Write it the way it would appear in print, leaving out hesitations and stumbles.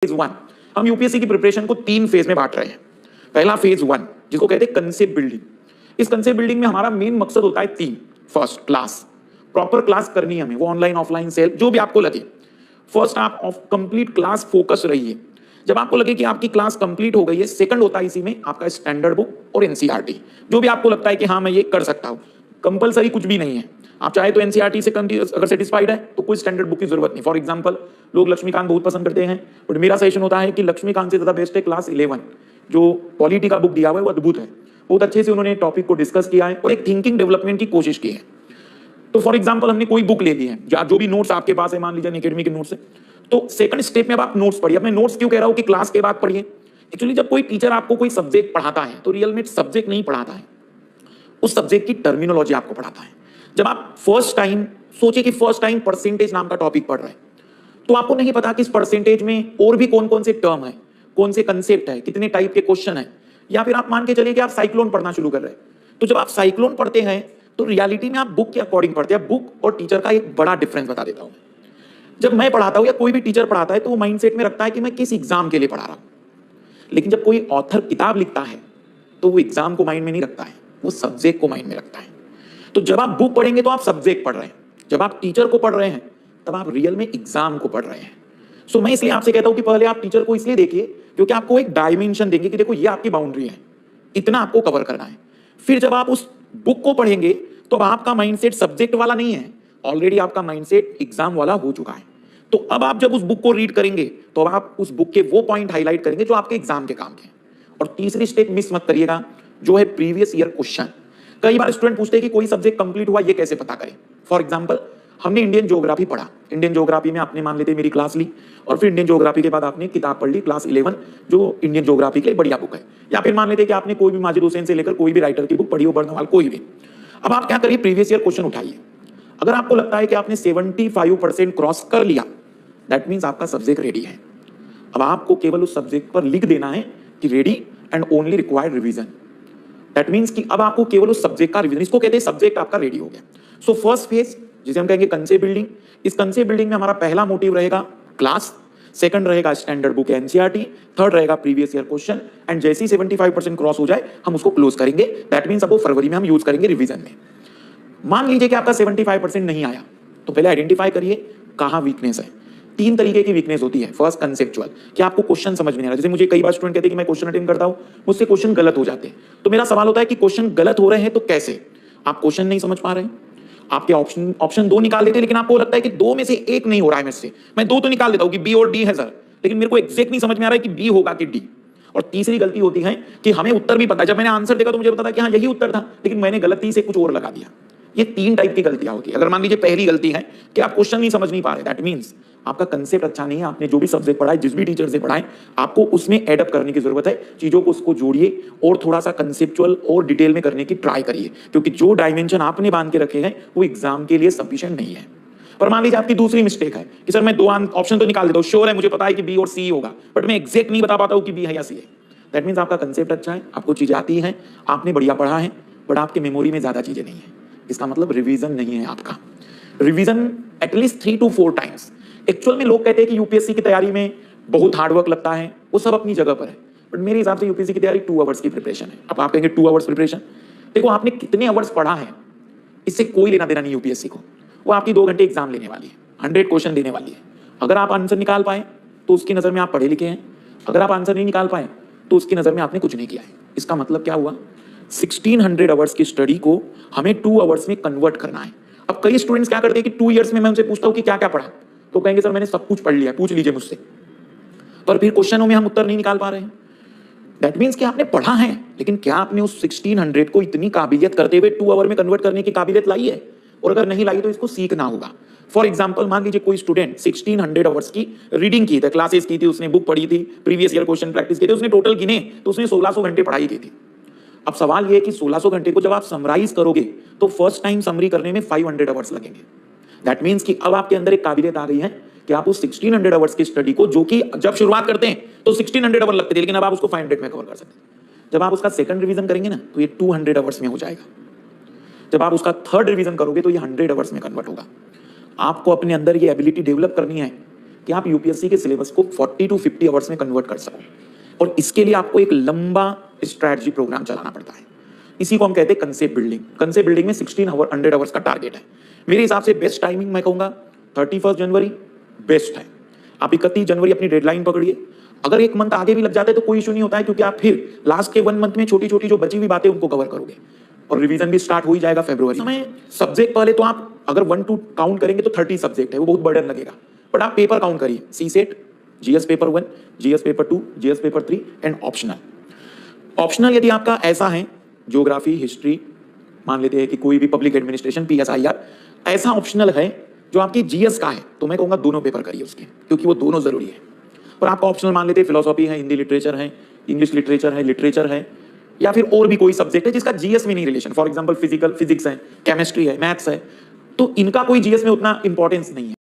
Phase one, हम UPSC की preparation को 3 फेज में बांट रहे हैं। पहला फेज वन जिसको कहते हैं कंसेप्ट बिल्डिंग। इस कंसेप्ट बिल्डिंग में हमारा मेन मकसद होता है 3। फर्स्ट, क्लास, प्रॉपर क्लास करनी है हमें, वो ऑनलाइन ऑफलाइन सेल्फ जो भी आपको लगे। फर्स्ट आप कंप्लीट क्लास फोकस रहिए। जब आपको लगे कि आपकी क्लास कंप्लीट हो गई है, सेकंड होता है इसी में आपका स्टैंडर्ड बुक और एनसीईआरटी, जो भी आपको लगता है कि हाँ मैं ये कर सकता हूँ। कंपलसरी कुछ भी नहीं है, आप चाहे तो एनसीईआरटी से अगर सेटिस्फाइड है तो कोई स्टैंडर्ड बुक की जरूरत नहीं। फॉर एग्जांपल, लोग लक्ष्मीकांत बहुत पसंद करते हैं, बट मेरा सजेशन होता है कि लक्ष्मीकांत से ज्यादा बेस्ट है क्लास 11, जो पॉलिटी का बुक दिया हुआ है वो अद्भुत है। बहुत अच्छे से उन्होंने टॉपिक को डिस्कस किया है और एक थिंकिंग डेवलपमेंट की कोशिश की है। तो फॉर एग्जांपल हमने कोई बुक ले ली है, जो भी नोट्स आपके पास है, मान लीजिए अकेडमी के नोट्स है, तो सेकंड स्टेप में अब आप नोट्स पढ़िए। अब मैं नोट्स क्यों कह रहा हूं कि क्लास के बाद पढ़िए? एक्चुअली जब कोई टीचर आपको कोई सब्जेक्ट पढ़ाता है तो रियल में सब्जेक्ट नहीं पढ़ाता है, उस सब्जेक्ट की टर्मिनोलॉजी आपको पढ़ाता है। जब आप फर्स्ट टाइम सोचिए कि फर्स्ट टाइम परसेंटेज नाम का टॉपिक पढ़ रहे हैं, तो आपको नहीं पता कि इस परसेंटेज में और भी कौन कौन से टर्म है, कौन से कंसेप्ट है, कितने टाइप के क्वेश्चन है। या फिर आप मान के चलिए कि आप साइक्लोन पढ़ना शुरू कर रहे हैं, तो जब आप साइक्लोन पढ़ते हैं तो रियलिटी में आप बुक के अकॉर्डिंग पढ़ते हैं। बुक और टीचर का एक बड़ा डिफरेंस बता देता हूं। जब मैं पढ़ाता हूं या कोई भी टीचर पढ़ाता है तो वो माइंडसेट में रखता है कि मैं किस एग्जाम के लिए पढ़ा रहा हूं। लेकिन जब कोई ऑथर किताब लिखता है तो वो एग्जाम को माइंड में नहीं रखता है, वो सब्जेक्ट को माइंड में रखता है। तो जब आप बुक पढ़ेंगे तो आप सब्जेक्ट पढ़ रहे हैं, जब आप टीचर को पढ़ रहे हैं तब आप रियल में एग्जाम को पढ़ रहे हैं। सो मैं इसलिए आपसे कहता हूं कि पहले आप टीचर को इसलिए देखिए क्योंकि आपको एक डायमेंशन देंगे कि देखो ये आपकी बाउंड्री है, इतना आपको कवर करना है। फिर जब आप उस बुक को पढ़ेंगे तो अब आपका माइंडसेट सब्जेक्ट वाला नहीं है, ऑलरेडी आपका माइंडसेट एग्जाम वाला हो चुका है। तो अब आप जब उस बुक को रीड करेंगे तो अब आप उस बुक के वो पॉइंट हाईलाइट करेंगे जो आपके एग्जाम के काम के हैं। और तीसरी स्टेप मिस मत करिएगा, जो है प्रीवियस ईयर क्वेश्चन। कई बार स्टूडेंट पूछते हैं कि कोई सब्जेक्ट कंप्लीट हुआ ये कैसे पता करें। फॉर एग्जांपल, हमने इंडियन ज्योग्राफी पढ़ा, इंडियन ज्योग्राफी में आपने मान लेते मेरी क्लास ली, और फिर इंडियन ज्योग्राफी के बाद आपने किताब पढ़ ली क्लास 11, जो इंडियन ज्योग्राफी के लिए बढ़िया बुक है। या फिर मान लेते कि आपने कोई भी माजिद हुसैन से लेकर कोई भी राइटर की बुक पढ़ी हो, बर्नवाल, कोई भी। अब आप क्या करिए, प्रीवियस ईयर क्वेश्चन उठाइए। अगर आपको लगता है कि आपने 75% क्रॉस कर लिया, दैट मीन्स आपका सब्जेक्ट रेडी है। अब आपको केवल उस सब्जेक्ट पर लिख देना है कि ready and only required revision. That means कि अब आपको केवल उस सब्जेक्ट का रिवीजन, इसको कहते हैं सब्जेक्ट आपका रेडी हो गया। सो फर्स्ट फेज जिसे हम कहेंगे कंसेप्ट बिल्डिंग, इस कंसेप्ट बिल्डिंग में हमारा पहला मोटिव रहेगा क्लास, सेकंड रहेगा स्टैंडर्ड बुक एनसीईआरटी, थर्ड रहेगा प्रीवियस ईयर क्वेश्चन, एंड जैसे ही 75% क्रॉस हो जाए हम उसको क्लोज करेंगे। दैट मीन्स अब वो फरवरी में हम यूज करेंगे रिवीजन में। मान लीजिए कि आपका 75% नहीं आया, तो पहले आइडेंटिफाई करिए कहां वीकनेस है। 3 तरीके की वीकनेस होती है। फर्स्ट, कंसेप्चुअल, कि आपको क्वेश्चन समझ में नहीं आ रहा। जैसे मुझे कई बार स्टूडेंट कहते हैं कि मैं क्वेश्चन अटेंड करता हूं, मुझसे क्वेश्चन गलत हो जाते हैं। तो मेरा सवाल होता है कि क्वेश्चन गलत हो रहे हैं तो कैसे? आप क्वेश्चन नहीं समझ पा रहे हैं, आपके ऑप्शन 2 निकाल देते हैं, लेकिन आपको लगता है कि 2 में से 1 नहीं हो रहा है मेरे से। मैं 2 तो निकाल देता हूं कि बी और डी है सर, लेकिन मेरे को एग्जैक्ट नहीं समझ में आ रहा है कि बी होगा कि डी। और तीसरी गलती होती है कि हमें उत्तर भी पता है, जब मैंने आंसर देखा तो मुझे पता था कि हाँ यही उत्तर था, लेकिन मैंने गलती से कुछ और लगा दिया। ये 3 टाइप की गलतियां होती है। अगर मान लीजिए पहली गलती है कि आप क्वेश्चन नहीं समझ नहीं पा रहे, दैट मींस आपका कंसेप्ट अच्छा नहीं है। आपने जो भी सब्जेक्ट पढ़ा है, जिस भी टीचर से पढ़ा है, आपको उसमें एडअप करने की जरूरत है। चीजों को उसको जोड़िए और थोड़ा सा कंसेप्चुअल और डिटेल में करने की ट्राई करिए, क्योंकि जो डायमेंशन आपने बांध के रखे हैं वो एग्जाम के लिए सफिशिएंट नहीं है। पर मान लीजिए आपकी दूसरी मिस्टेक है कि सर मैं 2 ऑप्शन तो निकाल देता हूं, श्योर है मुझे पता है कि बी और सी होगा, बट मैं एग्जैक्ट नहीं बता पाता हूं कि बी है या सी है। दैट मीन्स आपका कंसेप्ट अच्छा है, आपको चीजें आती हैं, आपने बढ़िया पढ़ा है, बट आपके मेमोरी में ज्यादा चीजें नहीं है। इसका मतलब रिवीजन नहीं है आपका। Revision at least 3 to 4 times. Actual में लोग कहते हैं कि यूपीएससी की तैयारी में बहुत हार्डवर्क लगता है, वो सब अपनी जगह पर है, बट मेरे हिसाब से यूपीएससी की तैयारी 2 आवर्स की प्रिपरेशन है। अब आप कहेंगे 2 आवर्स प्रिपरेशन, देखो आपने कितने आवर्स पढ़ा है इससे कोई लेना देना नहीं यूपीएससी को। वो आपकी 2 घंटे एग्जाम लेने वाली है, 100 क्वेश्चन देने वाली है। अगर आप आंसर निकाल पाए तो उसकी नजर में आप पढ़े लिखे हैं, अगर आप आंसर नहीं निकाल पाए तो उसकी नजर में आपने कुछ नहीं किया है। इसका मतलब क्या हुआ? 1600 आवर्स की स्टडी को हमें 2 आवर्स में कन्वर्ट करना है। अब कई स्टूडेंट्स क्या करते हैं कि 2 इयर्स में मैं उनसे पूछता हूं कि क्या क्या पढ़ा, तो कहेंगे सर मैंने सब कुछ पढ़ लिया, पूछ लीजिए मुझसे। पर फिर क्वेश्चनों में हम उत्तर नहीं निकाल पा रहे हैं। दैट मीन्स कि आपने पढ़ा है, लेकिन क्या आपने उस 1600 को इतनी काबिलियत करते हुए 2 आवर में कन्वर्ट करने की काबिलियत लाई है? और अगर नहीं लाई तो इसको सीखना होगा। फॉर एग्जाम्पल, मान लीजिए कोई स्टूडेंट 1600 आवर्स की रीडिंग की थी, क्लासेस की थी, उसने बुक पढ़ी थी, प्रीवियस ईयर क्वेश्चन प्रैक्टिस किए थे, उसने टोटल गिने तो उसने 1600 घंटे पढ़ाई की थी। अब सवाल यह है कि 1600 घंटे को जब आप समराइज करोगे तो फर्स्ट टाइम समरी करने में 500 आवर्स लगेंगे। दैट मीन्स कि अब आपके अंदर एक काबिलियत आ गई है कि आप उस 1600 आवर्स की स्टडी को, जो कि जब शुरुआत करते हैं तो 1600 आवर लगते थे, लेकिन अब आप उसको 500 में कवर कर सकते हैं। जब आप उसका सेकंड रिवीजन करेंगे ना तो ये 200 आवर्स में हो जाएगा। जब आप उसका थर्ड रिवीजन करोगे तो ये 100 आवर्स में कन्वर्ट होगा। आपको अपने अंदर ये एबिलिटी डेवलप करनी है कि आप यूपीएससी के सिलेबस को 40 to 50 आवर्स में कन्वर्ट कर सको, और इसके लिए आपको एक लंबा स्ट्रैटेजी प्रोग्राम चलाना पड़ता है। इसी को हम कहते हैं कंसेप्ट बिल्डिंग। कंसेप्ट बिल्डिंग में 1600 आवर्स का टारगेट है। मेरे हिसाब से बेस्ट टाइमिंग मैं कहूंगा 31 जनवरी बेस्ट है। आप 31 जनवरी अपनी डेडलाइन पकड़िए। अगर एक मंथ आगे भी लग जाता है तो कोई इशू नहीं होता है, क्योंकि आप फिर लास्ट के 1 मंथ में छोटी छोटी जो बची हुई बातें उनको कवर करोगे, और रिवीजन भी स्टार्ट हो ही जाएगा फरवरी में। सब्जेक्ट पहले तो आप अगर 1 to काउंट करेंगे तो 30 सब्जेक्ट है, वो बहुत बर्डन लगेगा, बट आप पेपर काउंट करिए। CSAT, GS paper 1, GS paper 2, GS paper 3 and optional. Optional यदि आपका ऐसा है, ज्योग्राफी, हिस्ट्री, मान लेते हैं कि कोई भी पब्लिक एडमिनिस्ट्रेशन, पीएसआईआर, ऐसा ऑप्शनल है जो आपकी जीएस का है, तो मैं कहूंगा दोनों पेपर करिए उसके, क्योंकि वो दोनों जरूरी है। और आपका ऑप्शनल मान लेते हैं फिलोसॉफी है, हिंदी लिटरेचर है, इंग्लिश लिटरेचर है, या फिर और भी कोई सब्जेक्ट है जिसका जीएस में नहीं रिलेशन, फॉर एग्जांपल फिजिक्स है, केमिस्ट्री है, मैथ्स है, तो इनका कोई जीएस में उतना इंपॉर्टेंस नहीं है।